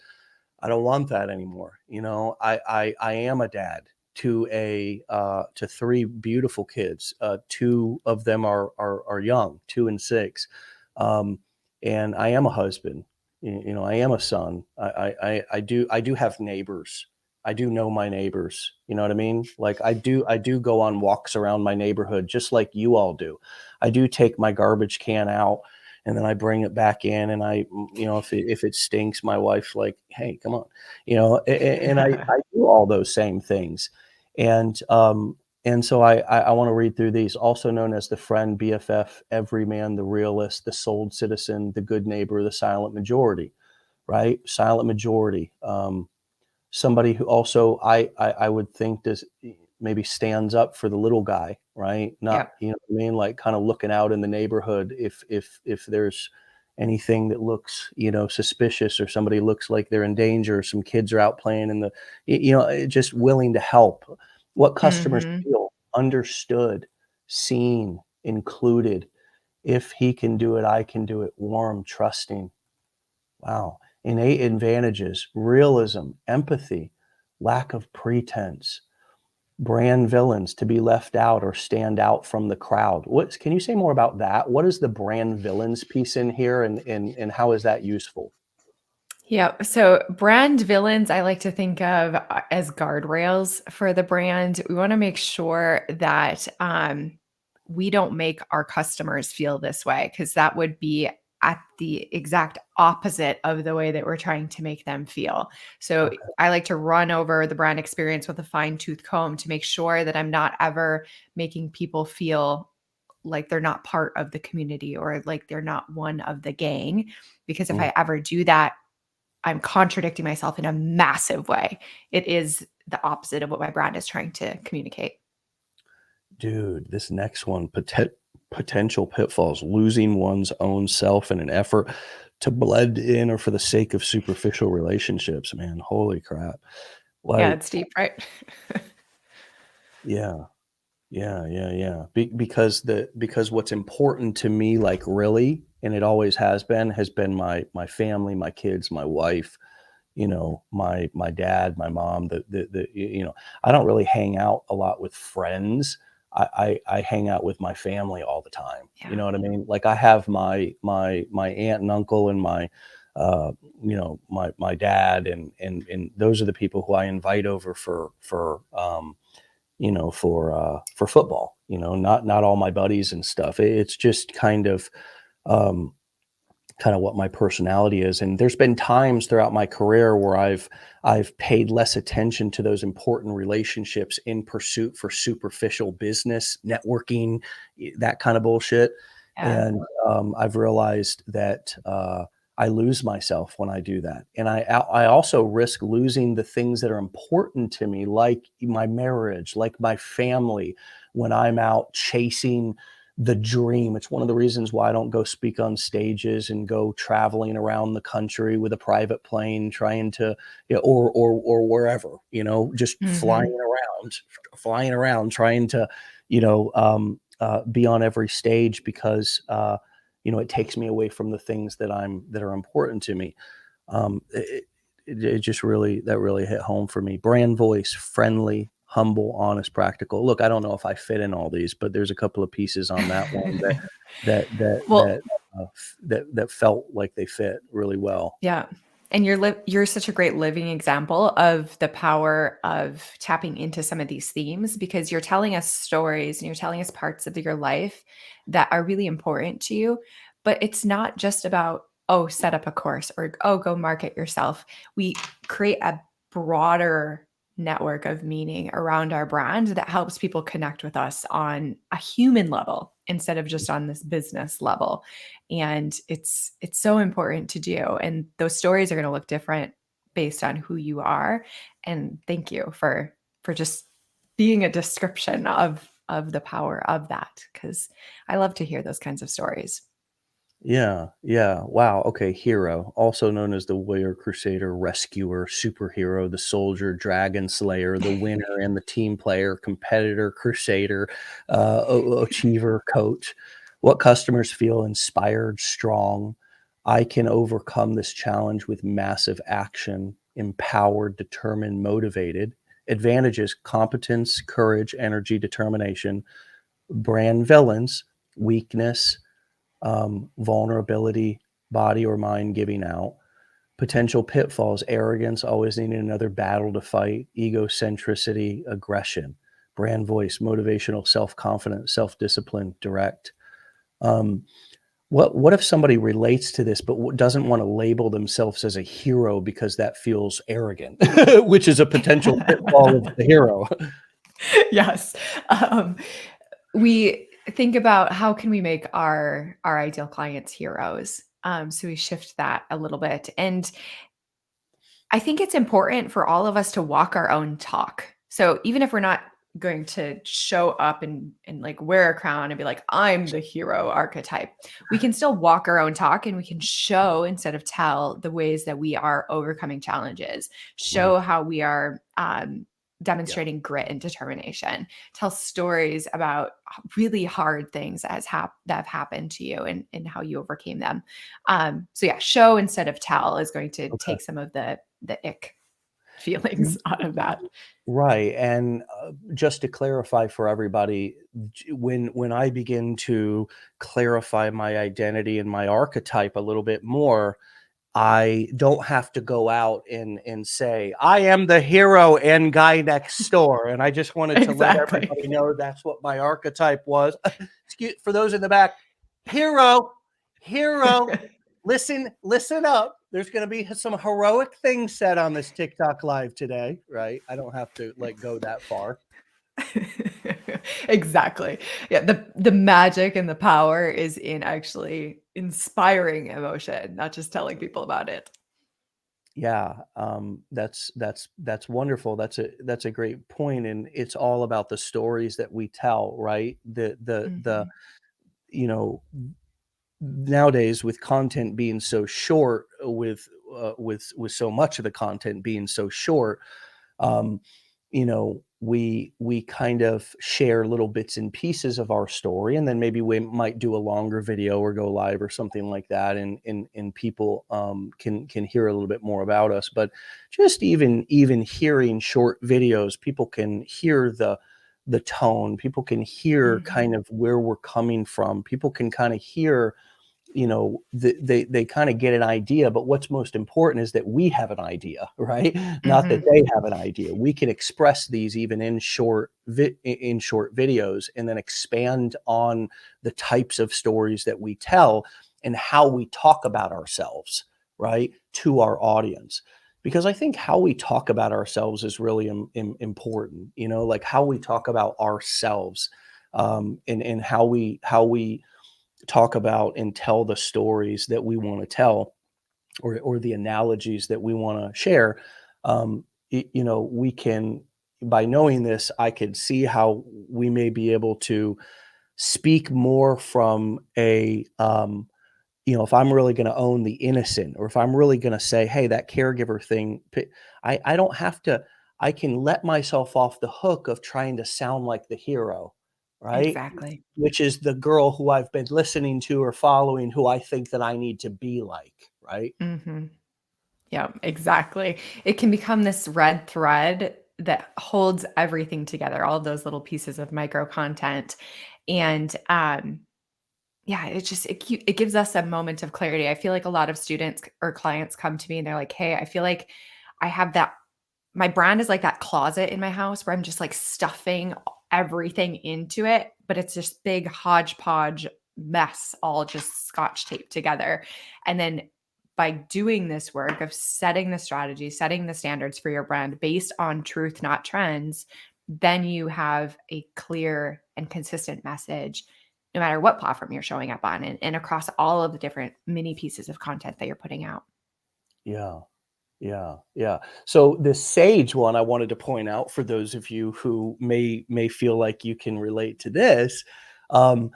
I don't want that anymore. I am a dad to three beautiful kids. Two of them are young, 2 and 6, um, and I am a husband. I am a son. I do have neighbors. I do know my neighbors. You know what I mean? Like I do go on walks around my neighborhood just like you all do. I do take my garbage can out and then I bring it back in and if it stinks, my wife's like, "Hey, come on." And I do all those same things. And so I want to read through these, also known as the friend, BFF, everyman, the realist, the sold citizen, the good neighbor, the silent majority, right? Silent majority. Somebody who also I would think does maybe stands up for the little guy, right? Not, Yep. you know what I mean? Like kind of looking out in the neighborhood if there's anything that looks, suspicious or somebody looks like they're in danger, or some kids are out playing in just willing to help. What customers Mhm. feel understood, seen, included. If he can do it, I can do it. Warm, trusting. Wow. Innate advantages, realism, empathy, lack of pretense, brand villains, to be left out or stand out from the crowd. Can you say more about that? What is the brand villains piece in here and how is that useful? Yeah. So brand villains, I like to think of as guardrails for the brand. We want to make sure that we don't make our customers feel this way because that would be at the exact opposite of the way that we're trying to make them feel. So Okay. I like to run over the brand experience with a fine tooth comb to make sure that I'm not ever making people feel like they're not part of the community or like they're not one of the gang. Because if Mm. I ever do that, I'm contradicting myself in a massive way. It is the opposite of what my brand is trying to communicate. Dude, this next one, potential pitfalls, losing one's own self in an effort to blend in or for the sake of superficial relationships, man. Holy crap. Yeah, Like, it's deep, right? yeah, yeah. Because what's important to me, like really, and it always has been my family, my kids, my wife, my dad, my mom, I don't really hang out a lot with friends. I hang out with my family all the time. You Yeah. know what I mean? Like I have my aunt and uncle and uh, my dad and those are the people who I invite over for football. Not all my buddies and stuff. It's just um, kind of what my personality is. And there's been times throughout my career where I've paid less attention to those important relationships in pursuit for superficial business, networking, that kind of bullshit. Yeah. And I've realized that I lose myself when I do that. And I also risk losing the things that are important to me, like my marriage, like my family, when I'm out chasing the dream. It's one of the reasons why I don't go speak on stages and go traveling around the country with a private plane, trying to, or wherever, just Mhm. flying around, trying to, be on every stage because, it takes me away from the things that are important to me. It just really hit home for me. Brand voice, friendly, humble, honest, practical. Look, I don't know if I fit in all these, but there's a couple of pieces on that one that that Well, that that felt like they fit really well. yeah. And you're such a great living example of the power of tapping into some of these themes because you're telling us stories and you're telling us parts of your life that are really important to you, but it's not just about, oh, set up a course or oh, go market yourself. We create a broader network of meaning around our brand that helps people connect with us on a human level instead of just on this business level. And it's so important to do, and those stories are going to look different based on who you are. And thank you for just being a description of the power of that, because I love to hear those kinds of stories. Yeah, yeah. Wow. Okay. Hero, also known as the warrior, crusader, rescuer, superhero, the soldier, dragon slayer, the winner and the team player, competitor, crusader, achiever, coach. What customers feel inspired, strong. I can overcome this challenge with massive action, empowered, determined, motivated. Advantages: competence, courage, energy, determination. Brand villains: weakness, vulnerability, body or mind giving out. Potential pitfalls: arrogance, always needing another battle to fight, egocentricity, aggression. Brand voice: motivational, self confident, self discipline, direct. Um, what if somebody relates to this but doesn't want to label themselves as a hero because that feels arrogant, which is a potential pitfall of the hero? Yes. Um, we think about how can we make our ideal clients heroes. So we shift that a little bit, and I think it's important for all of us to walk our own talk. So even if we're not going to show up and like wear a crown and be like, I'm the hero archetype, we can still walk our own talk and we can show instead of tell the ways that we are overcoming challenges, Mm, show how we are yeah. demonstrating grit and determination, tell stories about really hard things that have happened to you and how you overcame them. So yeah, show instead of tell is going to Okay. take some of the ick feelings out of that. Right, and, just to clarify for everybody, when I begin to clarify my identity and my archetype a little bit more, I don't have to go out and say, "I am the hero and guy next door," and I just wanted to let Exactly. everybody know that's what my archetype was. Excuse for those in the back, hero. Hero, listen up. There's going to be some heroic things said on this TikTok live today, right? I don't have to like go that far. Exactly. Yeah, the magic and the power is in actually inspiring emotion, not just telling people about it. Yeah, that's wonderful. That's a great point, and it's all about the stories that we tell, right? The Mhm. you know nowadays with content being so short, with so much of the content being so short, um, we kind of share little bits and pieces of our story, and then maybe we might do a longer video or go live or something like that, and people can hear a little bit more about us. But just even hearing short videos, people can hear the tone. People can hear kind Mhm. of where we're coming from. People can kind of hear, they kind of get an idea, but what's most important is that we have an idea, right? Not that Mhm. they have an idea. We can express these even in short videos, and then expand on the types of stories that we tell and how we talk about ourselves, right, to our audience. Because I think how we talk about ourselves is really important, like how we talk about ourselves, and how we talk about and tell the stories that we want to tell, or the analogies that we want to share. We can, by knowing this, I could see how we may be able to speak more from if I'm really going to own the innocent, or if I'm really going to say, hey, that caregiver thing, I don't have to, I can let myself off the hook of trying to sound like the hero, right? Exactly. Which is the girl who I've been listening to or following, who I think that I need to be like, right? Mhm. Yeah, exactly. It can become this red thread that holds everything together, all of those little pieces of micro content. And yeah, it gives us a moment of clarity. I feel like a lot of students or clients come to me and they're like, "Hey, I feel like I have that my brand is like that closet in my house where I'm just like stuffing everything into it, but it's this big hodgepodge mess all just scotch taped together." And then by doing this work of setting the strategy, setting the standards for your brand based on truth, not trends, then you have a clear and consistent message no matter what platform you're showing up on, and across all of the different mini pieces of content that you're putting out. Yeah. Yeah, yeah. So the sage one I wanted to point out for those of you who may feel like you can relate to this. Um,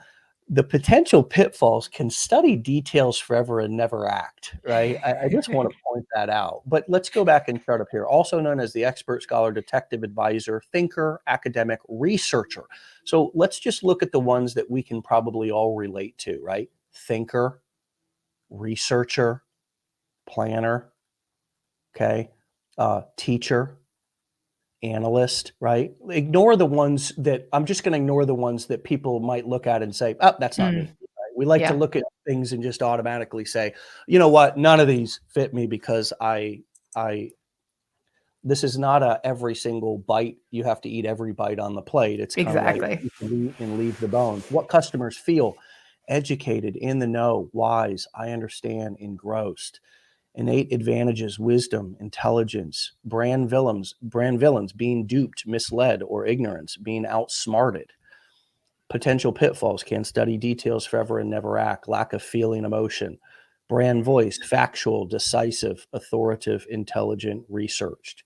the potential pitfalls: can study details forever and never act, right? I just want to point that out. But let's go back and start up here. Also known as the expert, scholar, detective, advisor, thinker, academic, researcher. So let's just look at the ones that we can probably all relate to, right? Thinker, researcher, planner, okay, teacher, analyst, right? Ignore the ones that I'm just going to ignore the ones that people might look at and say, "Oh, that's not me." Mm, Right? We like to yeah, look at things and just automatically say, "You know what? None of these fit me because I this is not a every single bite you have to eat every bite on the plate." It's kind of like exactly. you can eat and leave the bones. What customers feel: educated, in the know, wise, I understand, engrossed. Innate advantages: wisdom, intelligence. Brand villains: being duped, misled, or ignorance, being outsmarted. Potential pitfalls: can study details forever and never act, lack of feeling emotion. Brand voice: factual, decisive, authoritative, intelligent, researched.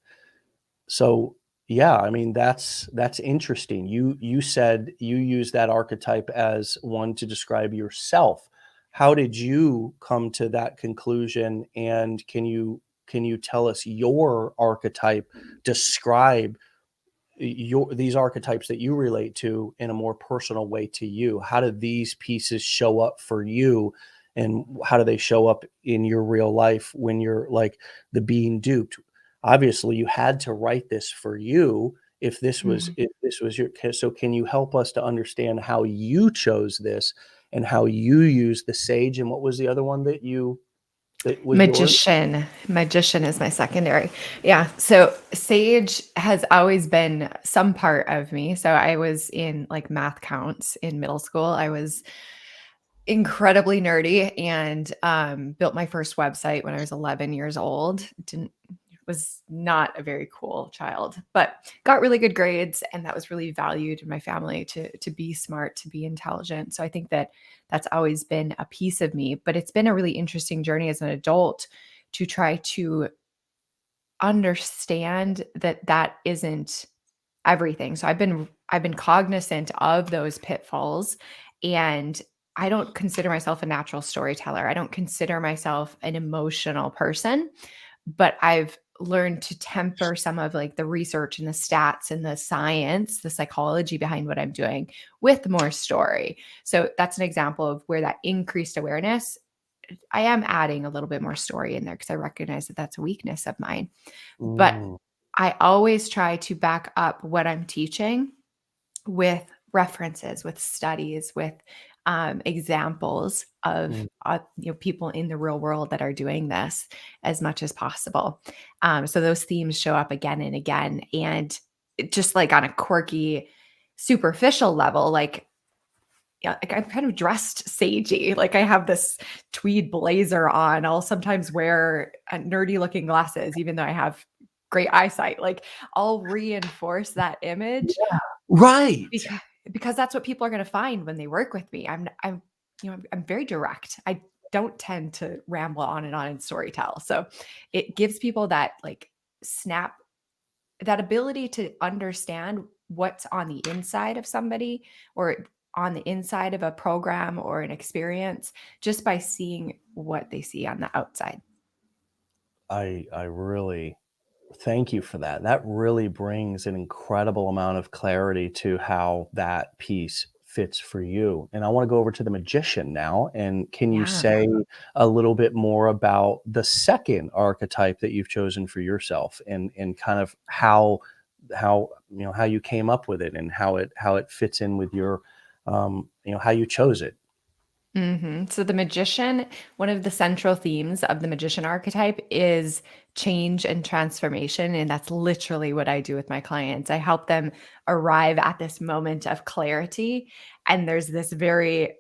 So yeah, I mean that's interesting. You said you use that archetype as one to describe yourself. How did you come to that conclusion? And can you tell us your archetype? Describe your these archetypes that you relate to in a more personal way to you. How do these pieces show up for you? And how do they show up in your real life when you're like the being duped? Obviously, you had to write this for you Mhm. if this was your so can you help us to understand how you chose this and how you use the sage, and what was the other one that was yours? Magician is my secondary. Yeah, so sage has always been some part of me. So I was in, like, math counts in middle school. incredibly nerdy and built my first website when I was 11 years old. Didn't Was not a very cool child, but got really good grades, and that was really valued in my family to be smart, to be intelligent. So I think that that's always been a piece of me, but it's been a really interesting journey as an adult to try to understand that that isn't everything. So I've been cognizant of those pitfalls, and I don't consider myself a natural storyteller. I don't consider myself an emotional person, but I've learned to temper some of like the research and the stats and the science, the psychology behind what I'm doing with more story. So that's an example of where that increased awareness, I am adding a little bit more story in there because I recognize that that's a weakness of mine. But Mm, I always try to back up what I'm teaching with references, with studies, with examples of mm. people in the real world that are doing this as much as possible. So those themes show up again and again, and just like on a quirky, superficial level, like yeah, like I'm kind of dressed sagey. Like I have this tweed blazer on. I'll sometimes wear nerdy looking glasses, even though I have great eyesight. Like I'll reinforce that image Right. because that's what people are going to find when they work with me. I'm very direct. I don't tend to ramble on and storytell. So it gives people that like snap, that ability to understand what's on the inside of somebody or on the inside of a program or an experience just by seeing what they see on the outside. I really thank you for that. That really brings an incredible amount of clarity to how that piece fits for you. And I want to go over to the magician now. And can you Yeah. say a little bit more about the second archetype that you've chosen for yourself and kind of how how you came up with it and how it fits in with your how you chose it. So the magician, one of the central themes of the magician archetype is change and transformation. And that's literally what I do with my clients. I help them arrive at this moment of clarity. And there's this very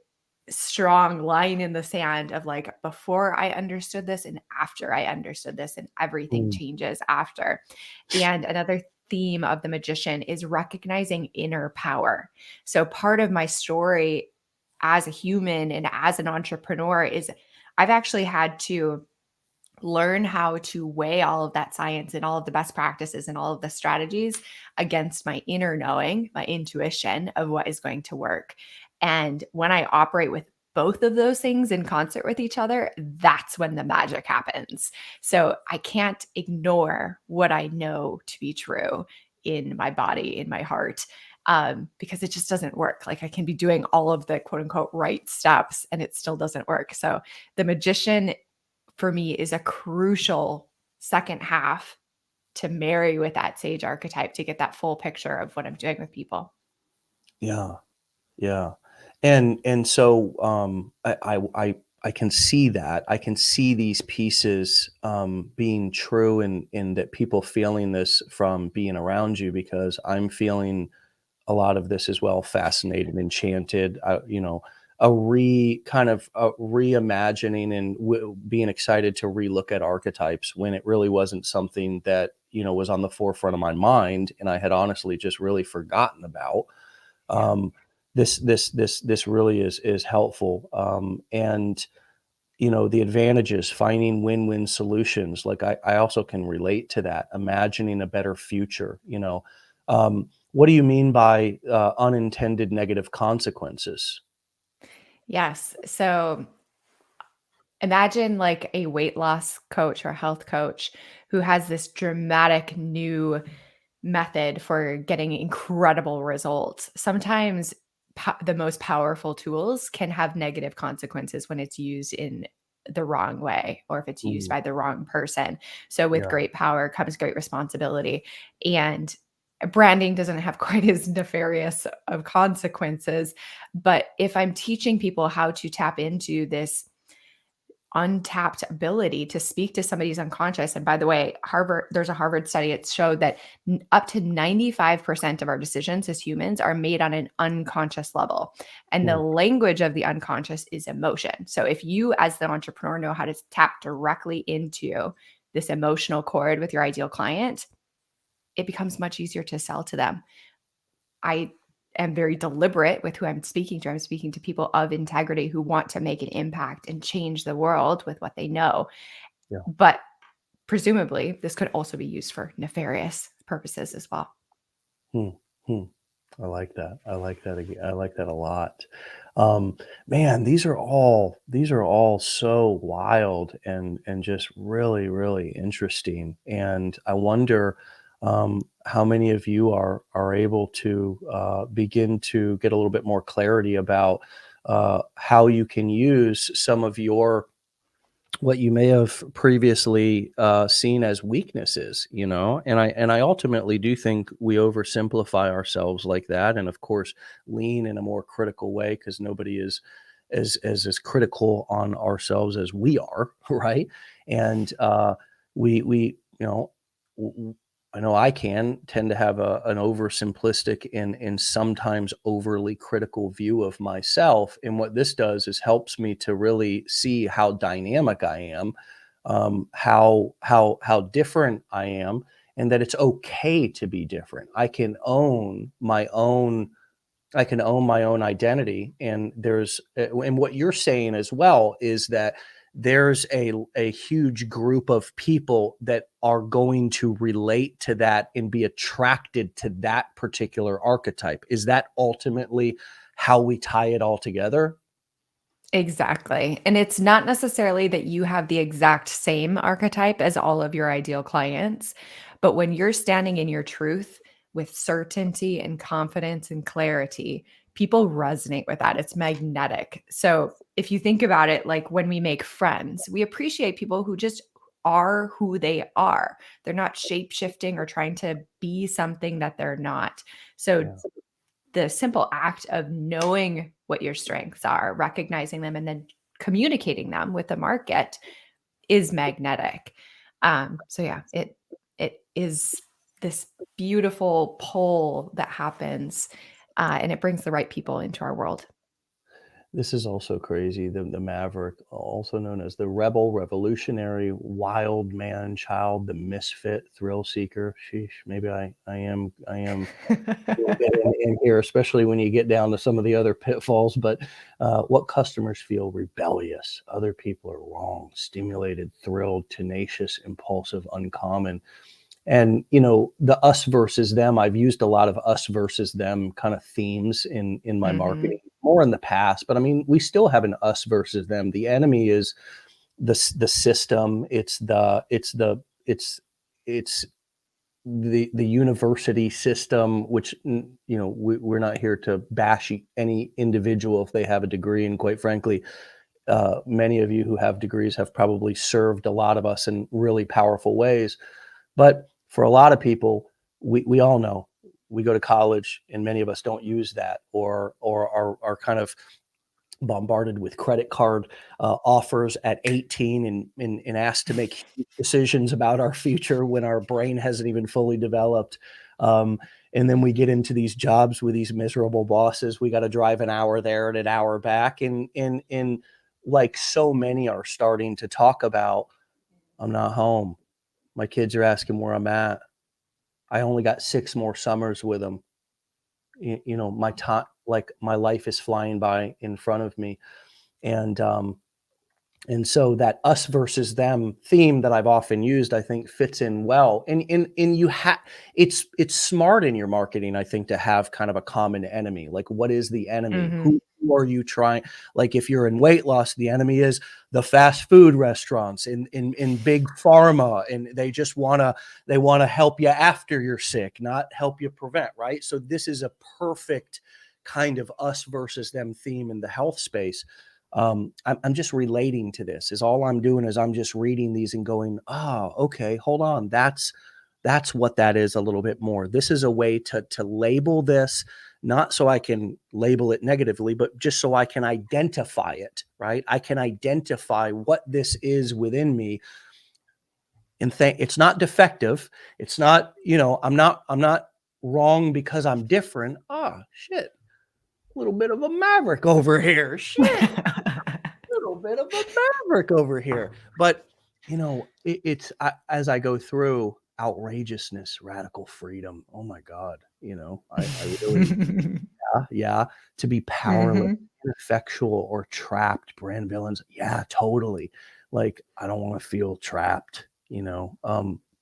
strong line in the sand of like, before I understood this and after I understood this, and everything Mm, changes after. And another theme of the magician is recognizing inner power. So part of my story as a human and as an entrepreneur is I've actually had to learn how to weigh all of that science and all of the best practices and all of the strategies against my inner knowing, my intuition of what is going to work. And when I operate with both of those things in concert with each other, that's when the magic happens. So I can't ignore what I know to be true in my body, in my heart, because it just doesn't work. Like I can be doing all of the quote unquote right steps and it still doesn't work. So the magician for me is a crucial second half to marry with that sage archetype to get that full picture of what I'm doing with people. yeah. Yeah. And so, I can see that. I can see these pieces, being true and that people feeling this from being around you because I'm feeling a lot of this as well, fascinated, enchanted, a reimagining and being excited to relook at archetypes when it really wasn't something that, was on the forefront of my mind and I had honestly just really forgotten about. Yeah. um, this really is helpful, and the advantages, finding win-win solutions, like I also can relate to that, imagining a better future. What do you mean by unintended negative consequences? Yes. So imagine like a weight loss coach or health coach who has this dramatic new method for getting incredible results. Sometimes the most powerful tools can have negative consequences when it's used in the wrong way or if it's used Mm, by the wrong person. So, with yeah. great power comes great responsibility. And branding doesn't have quite as nefarious of consequences. But if I'm teaching people how to tap into this untapped ability to speak to somebody's unconscious. And by the way, there's a Harvard study. It showed that up to 95% of our decisions as humans are made on an unconscious level. And the Hmm. language of the unconscious is emotion. So if you, as the entrepreneur, know how to tap directly into this emotional chord with your ideal client, it becomes much easier to sell to them. I am very deliberate with who I'm speaking to. I'm speaking to people of integrity who want to make an impact and change the world with what they know. Yeah. But presumably, this could also be used for nefarious purposes as well. Hmm. Hmm. I like that. I like that. I like that a lot. Um, Man, these are all so wild and just really really interesting. And I wonder how many of you are able to begin to get a little bit more clarity about how you can use some of your what you may have previously seen as weaknesses, and I ultimately do think we oversimplify ourselves like that, and of course lean in a more critical way because nobody is as critical on ourselves as we are, right? And we I know I can tend to have an oversimplistic and sometimes overly critical view of myself. And what this does is helps me to really see how dynamic I am, how different I am, and that it's okay to be different. I can own my own identity. And and what you're saying as well is that there's a huge group of people that are going to relate to that and be attracted to that particular archetype. Is that ultimately how we tie it all together? Exactly. And it's not necessarily that you have the exact same archetype as all of your ideal clients, but when you're standing in your truth with certainty and confidence and clarity, people resonate with that. It's magnetic. So if you think about it, like when we make friends, we appreciate people who just are who they are. They're not shape shifting or trying to be something that they're not. So Yeah. the simple act of knowing what your strengths are, recognizing them, and then communicating them with the market is magnetic. So yeah, it is this beautiful pull that happens, and it brings the right people into our world. This is also crazy. The maverick, also known as the rebel, revolutionary, wild man child, the misfit, thrill seeker. Sheesh, maybe I am little bit in here, especially when you get down to some of the other pitfalls. But what customers feel rebellious, other people are wrong, stimulated, thrilled, tenacious, impulsive, uncommon. And the us versus them, I've used a lot of us versus them kind of themes in my Mhm. marketing more in the past, but I mean, we still have an us versus them. The enemy is the system. It's the university system, which we're not here to bash any individual if they have a degree. And quite frankly, many of you who have degrees have probably served a lot of us in really powerful ways. But for a lot of people, we all know we go to college and many of us don't use that, or are kind of bombarded with credit card offers at 18, and asked to make decisions about our future when our brain hasn't even fully developed. Um, and then we get into these jobs with these miserable bosses. We got to drive an hour there and an hour back. And like so many are starting to talk about, I'm not home. My kids are asking where I'm at. I only got 6 more summers with them. My time, like, my life is flying by in front of me. And, and so that us versus them theme that I've often used, I think fits in well. And you have it's smart in your marketing, I think, to have kind of a common enemy. Like, what is the enemy? Mhm. Who are you trying? Like, if you're in weight loss, the enemy is the fast food restaurants in big pharma, and they wanna help you after you're sick, not help you prevent, right? So this is a perfect kind of us versus them theme in the health space. I'm just relating to this. Is all I'm doing is I'm just reading these and going, oh, okay, hold on. That's what that is a little bit more. This is a way to label this, not so I can label it negatively, but just so I can identify it, right? I can identify what this is within me and think it's not defective. It's not, I'm not wrong because I'm different. Oh, shit. A little bit of a maverick over here. Shit. Little bit of a maverick over here. But as I go through outrageousness, radical freedom. Oh my God, I really, yeah, to be powerless, Hmm. ineffectual, or trapped, brand villains. Yeah, totally. Like I don't want to feel trapped.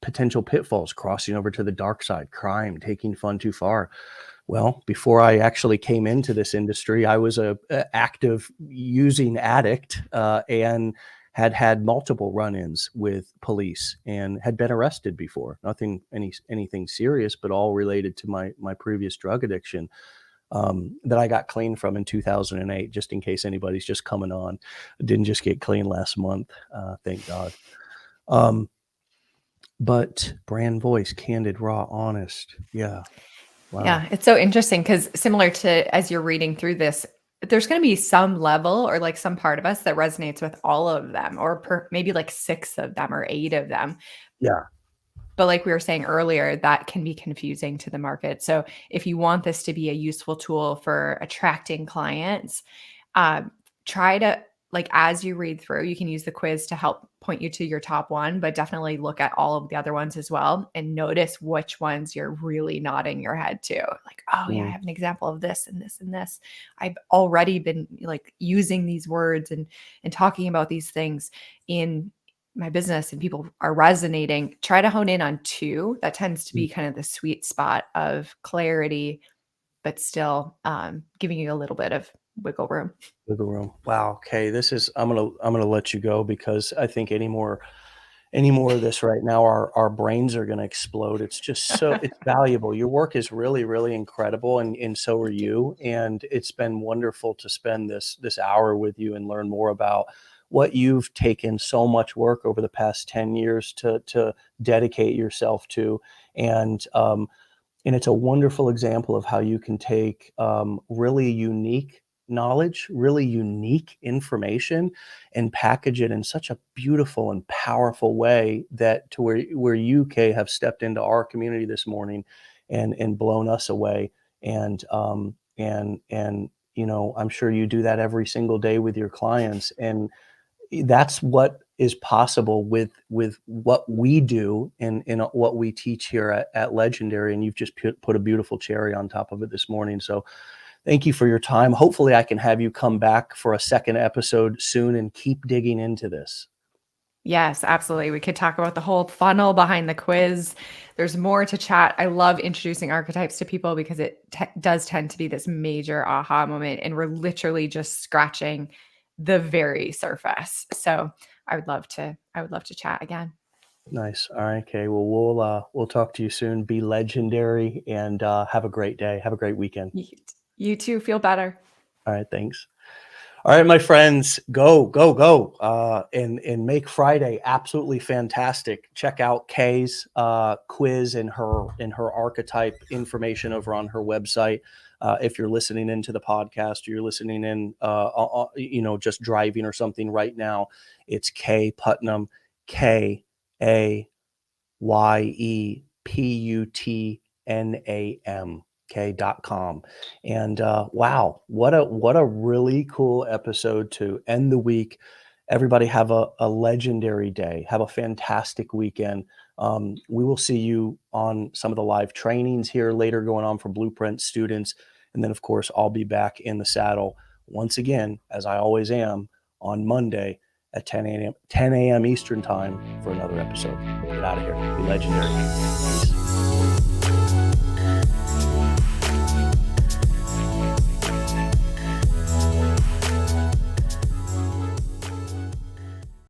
Potential pitfalls, crossing over to the dark side, crime, taking fun too far. Well, before I actually came into this industry, I was a active using addict, and had multiple run-ins with police and had been arrested before. Anything serious, but all related to my previous drug addiction, that I got clean from in 2008. Just in case anybody's just coming on, I didn't just get clean last month, thank God. Um, but brand voice, candid, raw, honest. Yeah, wow. Yeah, it's so interesting because similar to as you're reading through this, there's going to be some level or like some part of us that resonates with all of them, or maybe like six of them or eight of them. Yeah. But like we were saying earlier, that can be confusing to the market. So if you want this to be a useful tool for attracting clients, try to, like, as you read through, you can use the quiz to help point you to your top one, but definitely look at all of the other ones as well and notice which ones you're really nodding your head to. Like, oh yeah, I Mm, have an example of this and this and this. I've already been like using these words and talking about these things in my business and people are resonating. Try to hone in on two. That tends to mm. be kind of the sweet spot of clarity, but still giving you a little bit of wiggle room. Wiggle room. Wow. Okay. I'm gonna let you go because I think any more of this right now, our brains are gonna explode. It's valuable. Your work is really, really incredible, and so are Thank you. you. And it's been wonderful to spend this hour with you and learn more about what you've taken so much work over the past 10 years to dedicate yourself to. And and it's a wonderful example of how you can take really unique knowledge, really unique information, and package it in such a beautiful and powerful way that to where you, Kay, have stepped into our community this morning and blown us away. And I'm sure you do that every single day with your clients. And that's what is possible with what we do and what we teach here at Legendary. And you've just put a beautiful cherry on top of it this morning. So thank you for your time. Hopefully I can have you come back for a second episode soon and keep digging into this. Yes, absolutely. We could talk about the whole funnel behind the quiz. There's more to chat. I love introducing archetypes to people because it does tend to be this major aha moment, and we're literally just scratching the very surface. So I would love to chat again. Nice. All right, Kay. Well, we'll talk to you soon. Be legendary and have a great day. Have a great weekend. You, you too feel better. All right, thanks. All right, my friends, go, and make Friday absolutely fantastic. Check out Kay's quiz and her archetype information over on her website. If you're listening into the podcast, or you're listening in, just driving or something right now, it's Kay Putnam, Kayeputnam, okay.com. And wow, what a really cool episode to end the week. Everybody have a legendary day. Have a fantastic weekend. We will see you on some of the live trainings here later going on for Blueprint students. And then, of course, I'll be back in the saddle once again, as I always am, on Monday at 10 a.m. Eastern time for another episode. Get out of here. Be legendary. Peace.